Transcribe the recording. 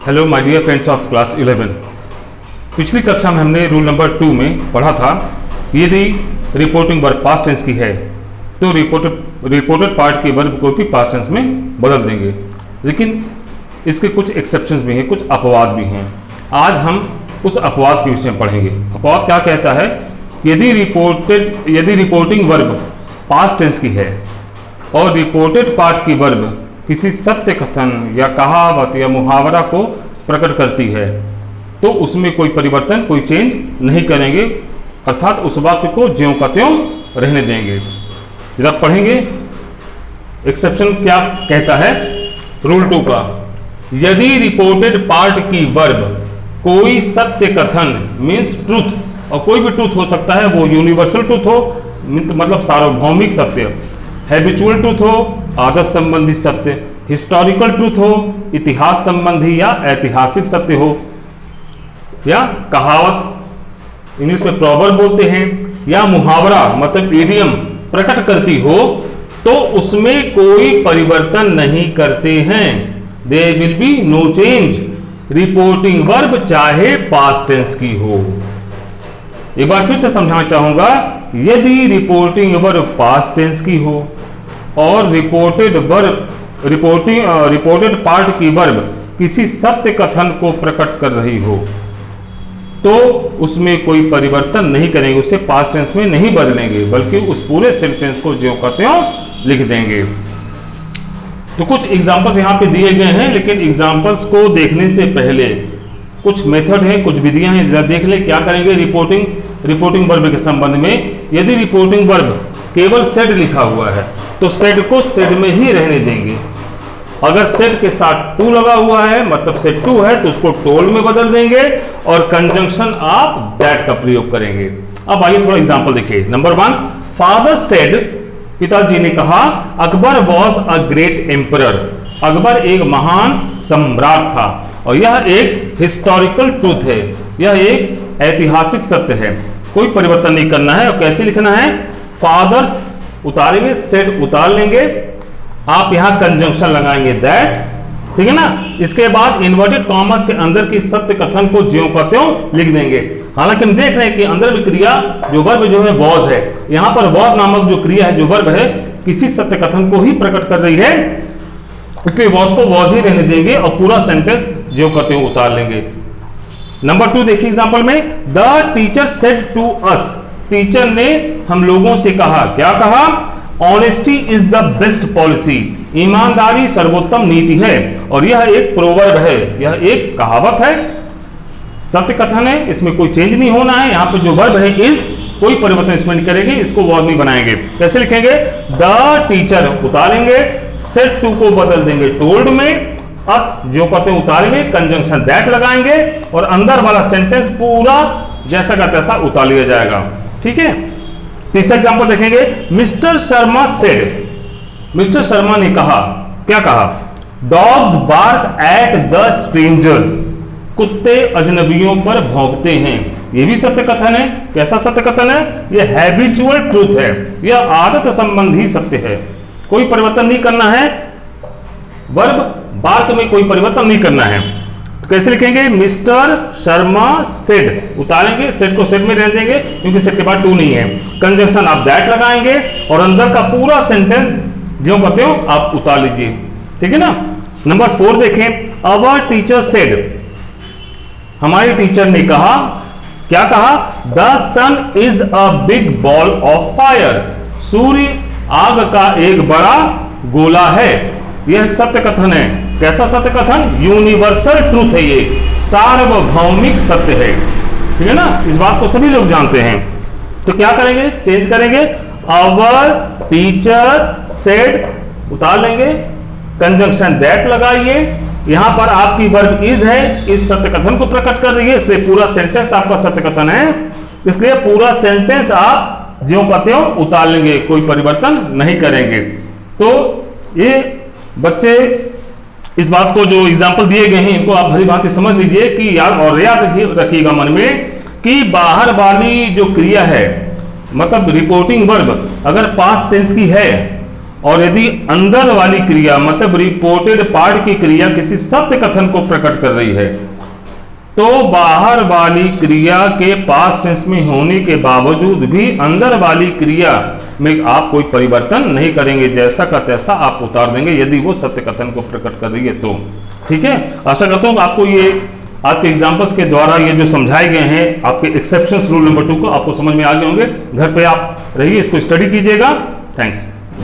Hello my dear friends of class 11। पिछली कक्षा में हमने रूल नंबर 2 में पढ़ा था, यदि रिपोर्टिंग वर्ब पास्ट टेंस की है तो रिपोर्टेड पार्ट के वर्ब को भी पास्ट टेंस में बदल देंगे। लेकिन इसके कुछ एक्सेप्शंस भी हैं, कुछ अपवाद भी हैं। आज हम उस अपवाद के विषय में पढ़ेंगे। अपवाद क्या कहता है? यदि रिपोर्टिंग वर्ब पास्ट टेंस की है और रिपोर्टेड पार्ट की वर्ब किसी सत्य कथन या कहावत या मुहावरा को प्रकट करती है तो उसमें कोई परिवर्तन, कोई चेंज नहीं करेंगे, अर्थात उस वाक्य को ज्यों का त्यों रहने देंगे। जब पढ़ेंगे एक्सेप्शन क्या कहता है रूल 2 का। यदि रिपोर्टेड पार्ट की वर्ब कोई सत्य कथन मीन्स ट्रूथ, और कोई भी ट्रूथ हो सकता है, वो यूनिवर्सल ट्रूथ हो मतलब सार्वभौमिक सत्य, हैबिचुअल ट्रूथ हो, आदत संबंधी सत्य, हिस्टोरिकल ट्रूथ हो, इतिहास संबंधी या ऐतिहासिक सत्य हो, या कहावत इंग्लिश में प्रॉवर्ब बोलते हैं, या मुहावरा मतलब इडियम प्रकट करती हो, तो उसमें कोई परिवर्तन नहीं करते हैं। There will be no change. Reporting verb चाहे पास्ट टेंस की हो। एक बार फिर से समझाना चाहूंगा, यदि रिपोर्टिंग वर्ब पास्ट टेंस की हो और रिपोर्टेड पार्ट की वर्ब किसी सत्य कथन को प्रकट कर रही हो तो उसमें कोई परिवर्तन नहीं करेंगे, उसे पास्ट टेंस में नहीं बदलेंगे, बल्कि उस पूरे सेंटेंस को ज्यों का त्यों लिख देंगे। तो कुछ एग्जांपल्स यहाँ पे दिए गए हैं, लेकिन एग्जांपल्स को देखने से पहले कुछ मेथड हैं, कुछ विधियां हैं, जरा देख ले क्या करेंगे। रिपोर्टिंग वर्ब के संबंध में, यदि रिपोर्टिंग वर्ब केवल सेड लिखा हुआ है तो सेड को सेड में ही रहने देंगे। अगर सेड के साथ टू लगा हुआ है मतलब सेड टू है तो उसको टोल्ड में बदल देंगे और कंजंक्शन आप दैट का प्रयोग करेंगे। अब आइए थोड़ा एग्जांपल देखिए। नंबर 1, फादर सेड, पिताजी ने कहा, Akbar was a great emperor, Akbar एक महान सम्राट था। और यह एक हिस्टोरिकल ट्रूथ है, यह एक ऐतिहासिक सत्य है, कोई परिवर्तन नहीं करना है। और कैसे लिखना है? फादर्स उतारेंगे, सेड उतार लेंगे, आप यहां कंजंक्शन लगाएंगे दैट, ठीक है ना। इसके बाद इन्वर्टेड कॉमर्स के अंदर की सत्य कथन को ज्यों का त्यों लिख देंगे। हालांकि हम देख रहे हैं कि अंदर भी क्रिया जो वर्ब जो है वॉज है, यहां पर वॉज नामक जो क्रिया है, जो वर्ब है, किसी सत्य कथन को ही प्रकट कर रही है, इसलिए वॉज को वॉज ही रहने देंगे और पूरा सेंटेंस ज्यों का त्यों उतार लेंगे। नंबर 2 देखिए एग्जांपल में, the teacher said to us, teacher ने हम लोगों से कहा, क्या कहा? Honesty is the best policy, ईमानदारी सर्वोत्तम नीति है। और यह एक प्रोवर्ब है, यह एक कहावत है, सत्य कथन है, इसमें कोई चेंज नहीं होना है। यहाँ पे जो वर्ब है इज, कोई परिवर्तन इसमें नहीं करेंगे, इसको वॉज नहीं बनाएंगे। कैसे लिखेंगे? द टीचर उतारेंगे, सेड टू को बदल देंगे टोल्ड में, अस जो कहते हैं उतारेंगे, कंजंक्शन दैट लगाएंगे और अंदर वाला सेंटेंस पूरा जैसा का तैसा उतार लिया जाएगा। ठीक है। तीसरा एग्जांपल देखेंगे, mister Sharma said, mister Sharma ने कहा, क्या कहा? Dogs bark at the strangers, कुत्ते अजनबियों पर भौंकते हैं। यह भी सत्य कथन है। कैसा सत्य कथन है? यह हैबिचुअल ट्रूथ है, यह आदत संबंधी सत्य है, कोई परिवर्तन नहीं करना है। वर्ब बार्क में कोई परिवर्तन नहीं करना है। तो कैसे लिखेंगे? मिस्टर शर्मा सेड, उतारेंगे, सेड को सेड में रहने देंगे क्योंकि सेड के बाद टू नहीं है, कंजंक्शन आप दैट लगाएंगे और अंदर का पूरा सेंटेंस जो कहते हो आप उतार लीजिए। ठीक है ना। नंबर 4 देखें, अवर टीचर सेड, हमारे टीचर ने कहा, क्या कहा? The sun is a big ball of fire, सूर्य आग का एक बड़ा गोला है। यह एक सत्य कथन है। कैसा सत्य कथन? यूनिवर्सल ट्रूथ है, ये सार्वभौमिक सत्य है। ठीक है ना, इस बात को सभी लोग जानते हैं। तो क्या करेंगे? चेंज करेंगे, अवर टीचर सेड उतार लेंगे, कंजंक्शन दैट लगाइए। यहां पर आपकी वर्ब इज है, इस सत्य कथन को प्रकट कर रही है, इसलिए पूरा सेंटेंस आपका सत्य कथन है, इसलिए पूरा सेंटेंस आप ज्यों का त्यों उतार लेंगे, कोई परिवर्तन नहीं करेंगे। तो ये बच्चे इस बात को जो एग्जाम्पल दिए गए हैं इनको आप भली भांति समझ लीजिए कि याद रखिएगा मन में कि बाहर वाली जो क्रिया है मतलब रिपोर्टिंग वर्ब अगर पास्ट टेंस की है और यदि अंदर वाली क्रिया मतलब रिपोर्टेड पार्ट की क्रिया किसी सत्य कथन को प्रकट कर रही है, तो बाहर वाली क्रिया के पास्ट टेंस में होने के बावजूद भी अंदर वाली क्रिया में आप कोई परिवर्तन नहीं करेंगे, जैसा का तैसा आप उतार देंगे यदि वो सत्य कथन को प्रकट कर रही है तो। ठीक है, आशा करता हूं आपको ये आपके एग्जांपल्स के द्वारा ये जो समझाए गए हैं आपके एक्सेप्शंस रूल नंबर 2 को आपको समझ में आ गए होंगे। घर पे आप रहिए, इसको स्टडी कीजिएगा। थैंक्स।